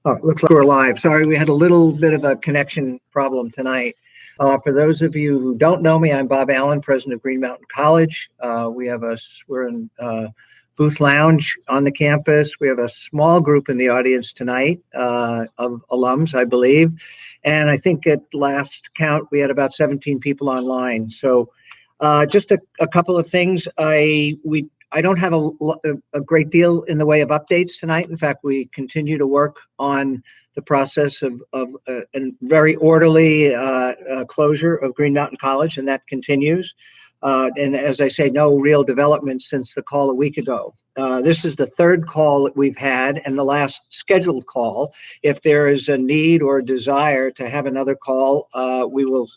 Oh, looks like we're live. Sorry, we had a little bit of a connection problem tonight. For those of you who don't know me, I'm Bob Allen, president of Green Mountain College. We're in Booth Lounge on the campus. We have a small group in the audience tonight of alums, I believe. And I think at last count, we had about 17 people online. So just a couple of things. I don't have a great deal in the way of updates tonight. In fact, we continue to work on the process of a very orderly closure of Green Mountain College, and that continues. And as I say, no real development since the call a week ago. This is the third call that we've had and the last scheduled call. If there is a need or desire to have another call, we will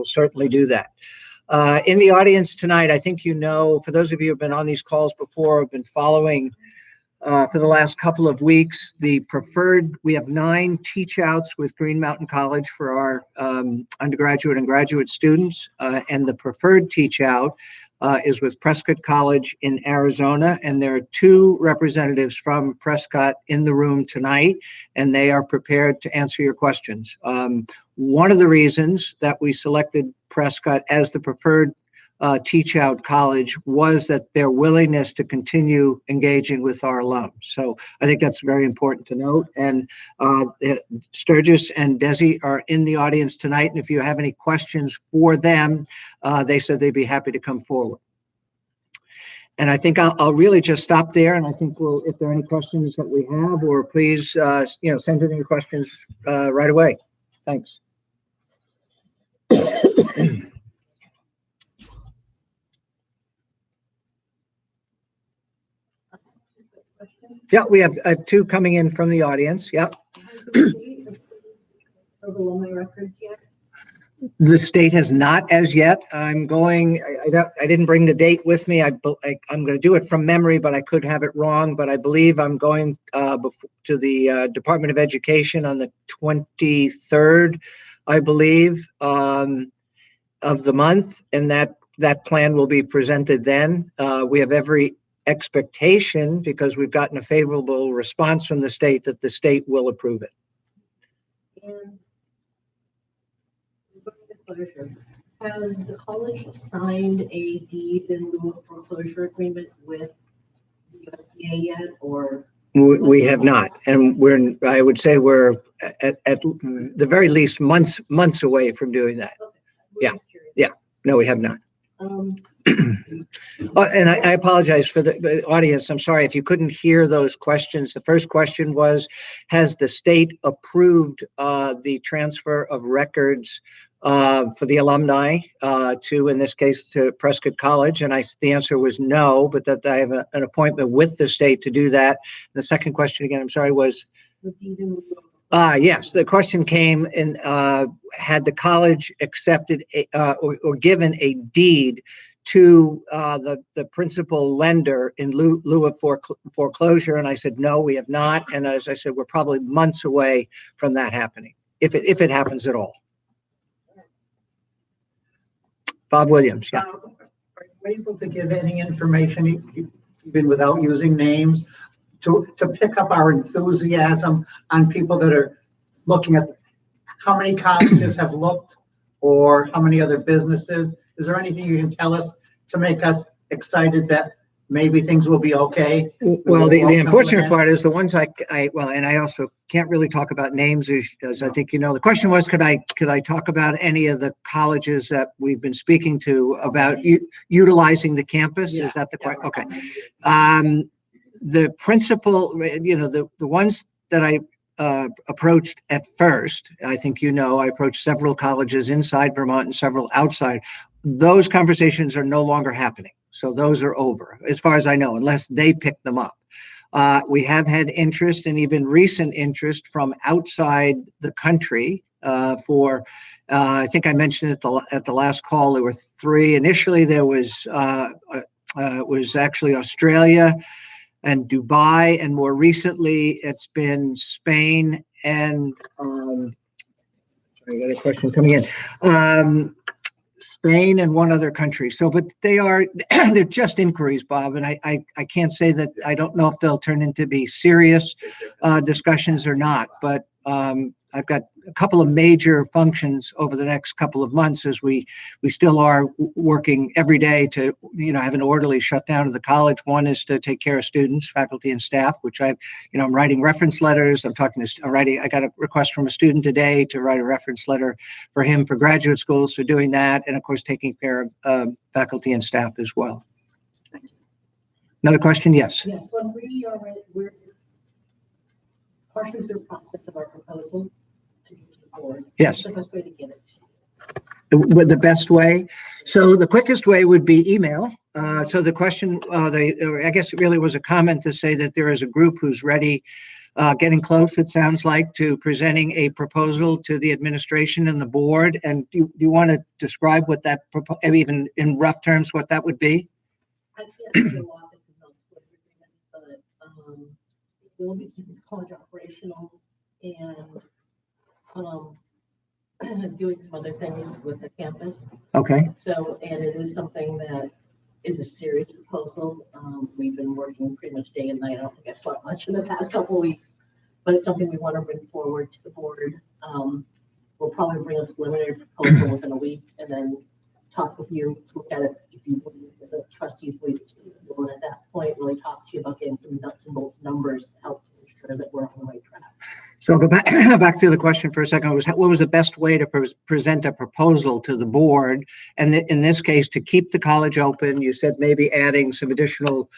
certainly do that. In the audience tonight, I think you know, for those of you who have been on these calls before, have been following for the last couple of weeks, we have 9 teach outs with Green Mountain College for our undergraduate and graduate students, and the preferred teach out is with Prescott College in Arizona, and there are 2 representatives from Prescott in the room tonight, and they are prepared to answer your questions. One of the reasons that we selected Prescott as the preferred teach out college was that their willingness to continue engaging with our alums. So I think that's very important to note. And Sturgis and Desi are in the audience tonight. And if you have any questions for them, they said they'd be happy to come forward. And I think I'll really just stop there. And I think if there are any questions that we have, or please, send in your questions right away. Thanks. Yeah, we have 2 coming in from the audience. Yep. Alumni records yet? The state has not as yet. I didn't bring the date with me. I'm going to do it from memory, but I could have it wrong. But I believe I'm going to the Department of Education on the 23rd, I believe, of the month, and that plan will be presented then. We have every expectation, because we've gotten a favorable response from the state, that the state will approve it. And has the college signed a deed in lieu of foreclosure agreement with the USDA yet, or? We have not, and I would say we're at the very least months away from doing that. Okay. Yeah. No, we have not. And I apologize for the audience. I'm sorry if you couldn't hear those questions. The first question was, has the state approved the transfer of records for the alumni in this case, to Prescott College? And the answer was no, but that I have an appointment with the state to do that. The second question again, I'm sorry, was? Yes, the question came in, had the college accepted or given a deed to the principal lender in lieu of foreclosure? And I said, no, we have not. And as I said, we're probably months away from that happening, if it happens at all. Bob Williams, yeah. Are you able to give any information, even without using names, to pick up our enthusiasm on people that are looking at how many colleges have looked, or how many other businesses? Is there anything you can tell us to make us excited that maybe things will be okay? Well, the unfortunate part is the ones and I also can't really talk about names, as I think you know. The question was, could I talk about any of the colleges that we've been speaking to about utilizing the campus? Yeah. Is that the question? Okay. The principal, the ones that I approached at first, I think I approached several colleges inside Vermont and several outside. Those conversations are no longer happening. So those are over, as far as I know, unless they pick them up. We have had interest, and even recent interest, from outside the country for, I think I mentioned at the last call, there were 3. Initially, there was actually Australia and Dubai, and more recently it's been Spain and I got a question coming in. Spain and one other country. So, but they're just inquiries, Bob, and I can't say that. I don't know if they'll turn into be serious discussions or not, but I've got a couple of major functions over the next couple of months as we still are working every day to, have an orderly shutdown of the college. One is to take care of students, faculty, and staff, which I'm writing reference letters. I got a request from a student today to write a reference letter for him for graduate school. So doing that, and of course, taking care of faculty and staff as well. Another question? Yes. Yes, when we're partially through the process of our proposal to get to the board. Yes. What's the best way to get it? The best way. So the quickest way would be email. So the question, I guess it really was a comment to say that there is a group who's ready, getting close, it sounds like, to presenting a proposal to the administration and the board. And do you want to describe what that, even in rough terms, what that would be? I can't say a lot because of split agreements, but we'll be keeping the college operational and doing some other things with the campus. Okay. So, and it is something that is a serious proposal. We've been working pretty much day and night. I don't think I've slept much in the past couple of weeks, but it's something we want to bring forward to the board. We'll probably bring a preliminary proposal within a week and then talk with you, look at it if you believe that the trustees believe it's feasible, and at that point really talk to you about getting some nuts and bolts numbers to help ensure that we're on the right track. So go back to the question for a second. What was the best way to present a proposal to the board? And in this case, to keep the college open, you said maybe adding some additional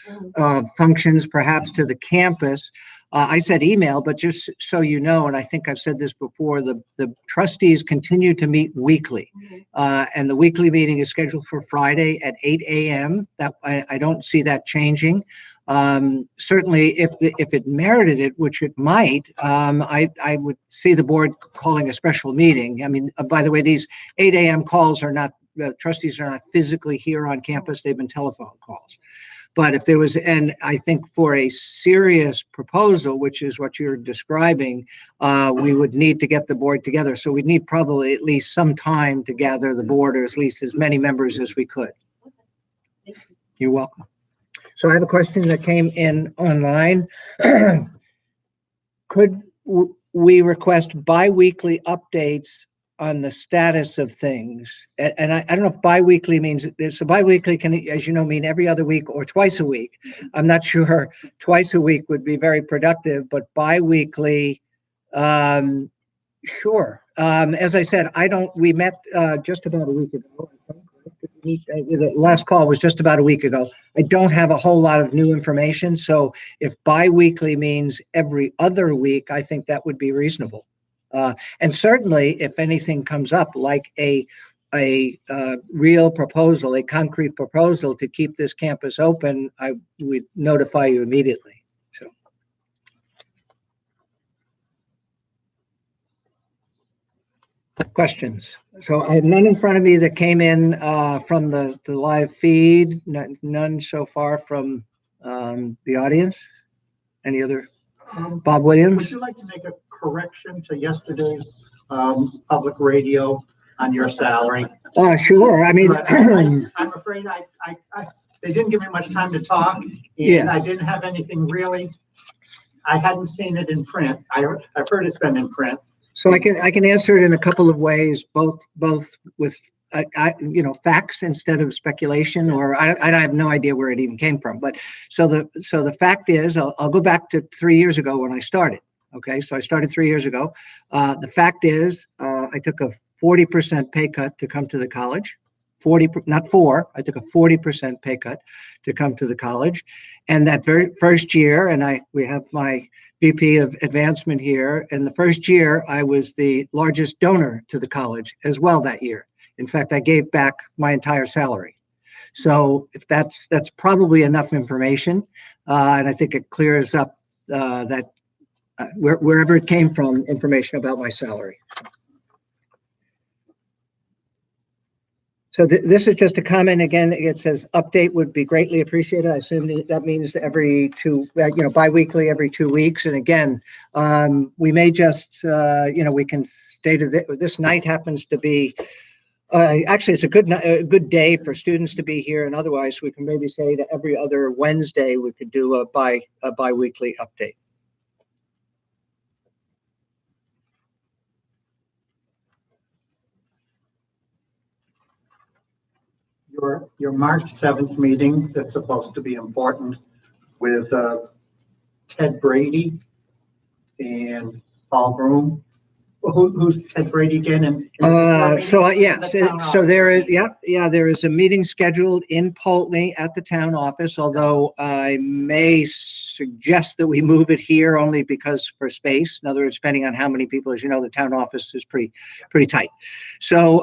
functions perhaps to the campus. I said email, but just so you know, and I think I've said this before, the trustees continue to meet weekly. And the weekly meeting is scheduled for Friday at 8 a.m. That I don't see that changing. Certainly if it merited it, which it might, I would see the board calling a special meeting. I mean, by the way, these 8 a.m. calls are not, the trustees are not physically here on campus. They've been telephone calls. But if there was, and I think for a serious proposal, which is what you're describing, we would need to get the board together. So we'd need probably at least some time to gather the board, or at least as many members as we could. You're welcome. So I have a question that came in online. Could we request bi-weekly updates on the status of things? And I don't know if bi-weekly means, so bi-weekly can, as you know, mean every other week or twice a week. I'm not sure twice a week would be very productive, but bi-weekly, sure. As I said, we met just about a week ago. The last call was just about a week ago. I don't have a whole lot of new information. So if bi-weekly means every other week, I think that would be reasonable. And certainly if anything comes up like a real proposal, a concrete proposal to keep this campus open, I would notify you immediately. So. Questions? So I have none in front of me that came in from the live feed, none so far from the audience. Any other? Bob Williams? Would you like to make a correction to yesterday's public radio on your salary? Sure. I mean, I'm afraid they didn't give me much time to talk, and yeah. I didn't have anything really. I hadn't seen it in print. I've heard it's been in print. So I can answer it in a couple of ways, both with facts instead of speculation, or I have no idea where it even came from. But so the fact is, I'll go back to 3 years ago when I started. Okay, so I started 3 years ago. The fact is, I took a 40% pay cut to come to the college. 40, not 4. I took a 40% pay cut to come to the college, and that very first year, and we have my VP of advancement here. And the first year, I was the largest donor to the college as well that year. In fact, I gave back my entire salary. So if that's probably enough information, and I think it clears up that wherever it came from, information about my salary. So this is just a comment. Again, it says update would be greatly appreciated. I assume that means every bi-weekly, every 2 weeks. And again, we may just, we can state it. This night happens to be Actually, it's a good day for students to be here, and otherwise we can maybe say that every other Wednesday we could do a bi-weekly update. Your March 7th meeting that's supposed to be important with Ted Brady and Paul Broom. Who's Ted Brady again? So there is, there is a meeting scheduled in Pulteney at the town office, although I may suggest that we move it here only because for space. In other words, depending on how many people, as you know, the town office is pretty tight. So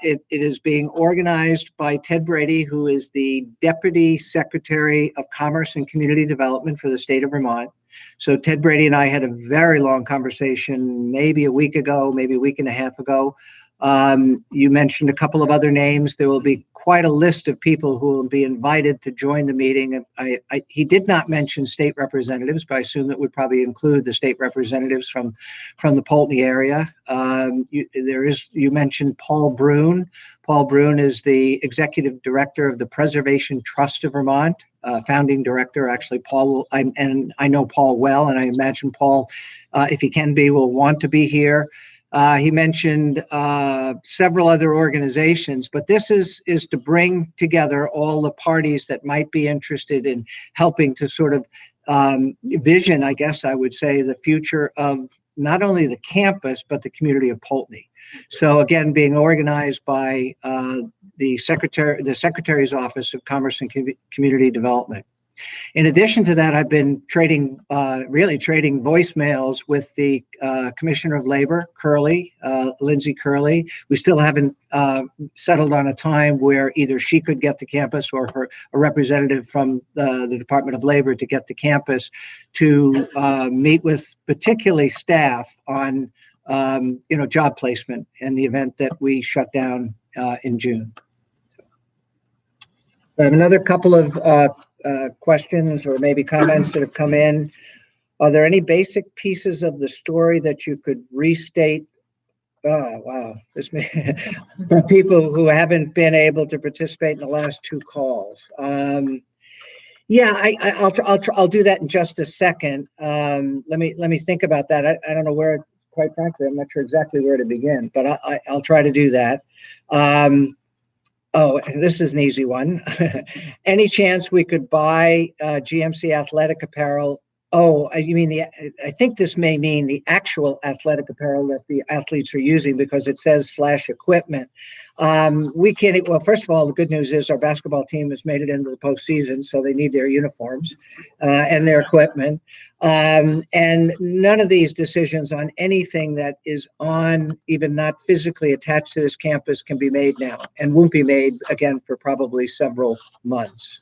it is being organized by Ted Brady, who is the Deputy Secretary of Commerce and Community Development for the state of Vermont. So Ted Brady and I had a very long conversation, maybe a week ago, maybe a week and a half ago. You mentioned a couple of other names. There will be quite a list of people who will be invited to join the meeting. He did not mention state representatives, but I assume that would probably include the state representatives from the Pulteney area. You mentioned Paul Brune. Paul Brune is the executive director of the Preservation Trust of Vermont. Founding director, actually. And I know Paul well, and I imagine Paul, if he can be, will want to be here. He mentioned several other organizations, but this is to bring together all the parties that might be interested in helping to sort of vision, I guess I would say, the future of not only the campus, but the community of Pulteney. So again, being organized by the Secretary's Office of Commerce and Community Development. In addition to that, I've been trading voicemails with the Commissioner of Labor, Lindsay Curley. We still haven't settled on a time where either she could get to campus or a representative from the Department of Labor to get to campus to meet with particularly staff on job placement in the event that we shut down in June. I have another couple of questions or maybe comments that have come in. Are there any basic pieces of the story that you could restate? Oh, wow. For people who haven't been able to participate in the last two calls. I'll do that in just a second. Let me think about that. I don't know where, quite frankly, I'm not sure exactly where to begin, but I'll try to do that. This is an easy one. Any chance we could buy GMC athletic apparel? You mean I think this may mean the actual athletic apparel that the athletes are using because it says /equipment. We can't, well, first of all, the good news is our basketball team has made it into the postseason, so they need their uniforms and their equipment. And none of these decisions on anything that is even not physically attached to this campus can be made now and won't be made again for probably several months.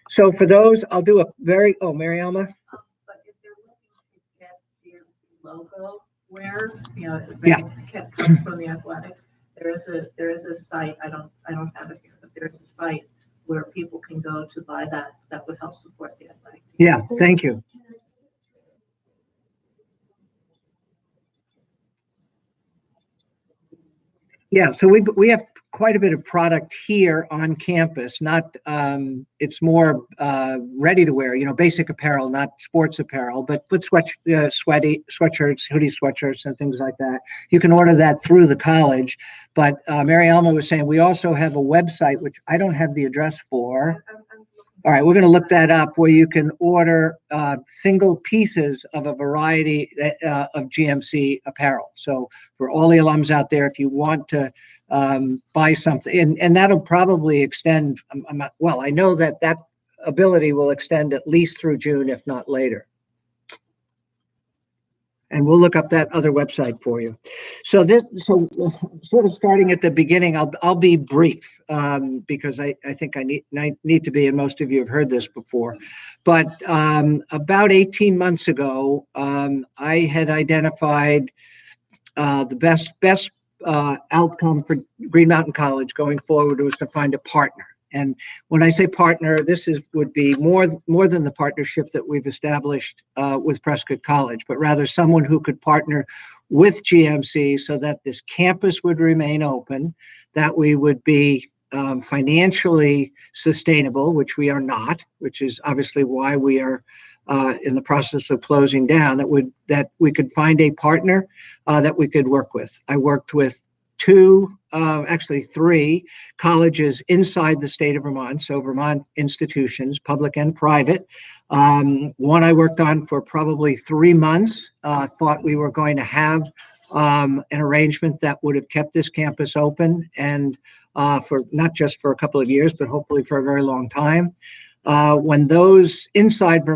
So for those, I'll do Mary Alma. But if they're looking to get the logo wear, comes from the athletics, there is a site, I don't have it here, but there is a site where people can go to buy that would help support the athletic team. Yeah, thank you. Yeah, so we have quite a bit of product here on campus. Not it's more ready to wear, basic apparel, not sports apparel, but sweatshirts, hoodie sweatshirts, and things like that. You can order that through the college. But Mary Alma was saying we also have a website which I don't have the address for. All right, we're going to look that up where you can order single pieces of a variety of GMC apparel. So for all the alums out there, if you want to buy something, and that'll probably extend, I know that ability will extend at least through June, if not later. And we'll look up that other website for you. So sort of starting at the beginning, I'll be brief because I think I need to be, and most of you have heard this before. But about 18 months ago, I had identified the best outcome for Green Mountain College going forward was to find a partner. And when I say partner, this would be more than the partnership that we've established with Prescott College, but rather someone who could partner with GMC so that this campus would remain open, that we would be financially sustainable, which we are not, which is obviously why we are in the process of closing down, that we could find a partner that we could work with. I worked with actually three colleges inside the state of Vermont, so Vermont institutions, public and private. One I worked on for probably 3 months, thought we were going to have an arrangement that would have kept this campus open and for not just for a couple of years, but hopefully for a very long time. When those inside